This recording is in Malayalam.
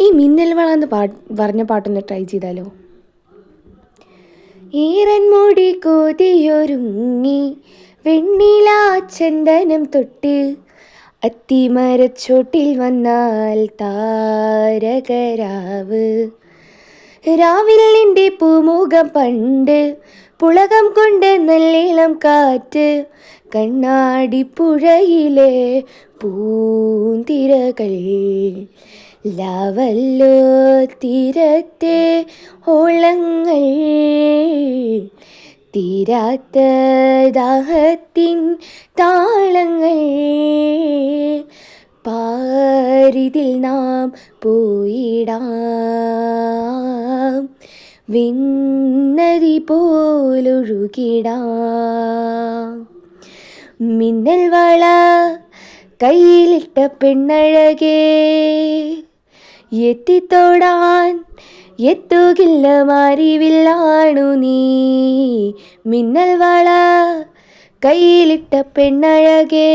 ഈ മിന്നൽ വള എന്ന് പറഞ്ഞ പാട്ടൊന്ന് ട്രൈ ചെയ്താലോ? ഈറൻമുടി കോതിയൊരുങ്ങി വെണ്ണില ചന്ദനം തൊട്ട് അത്തിമരച്ചോട്ടിൽ വന്നാൽ താരകരാവ്. രാവിൽ എൻ്റെ പൂമുഖം പണ്ട് പുളകം കൊണ്ട് നല്ലിളം കാറ്റ് കണ്ണാടിപ്പുഴയിലെ പൂന്തിരകൾ ലാവല്ലോ തീരത്തെ ഓളങ്ങൾ തീരാത്ത ദാഹത്തിൻ താളങ്ങൾ പാരിതിൽ നാം പോയിടാം വിണ്ണതി പോലൊഴുകിടാം. മിന്നൽ വള കയ്യിലിട്ട പെണ്ണഴകേ എത്തിത്തോടാൻ എത്തുകില്ല മാറിവില്ലാണു നീ. മിന്നൽ വള കയ്യിലിട്ട പെണ്ണഴകേ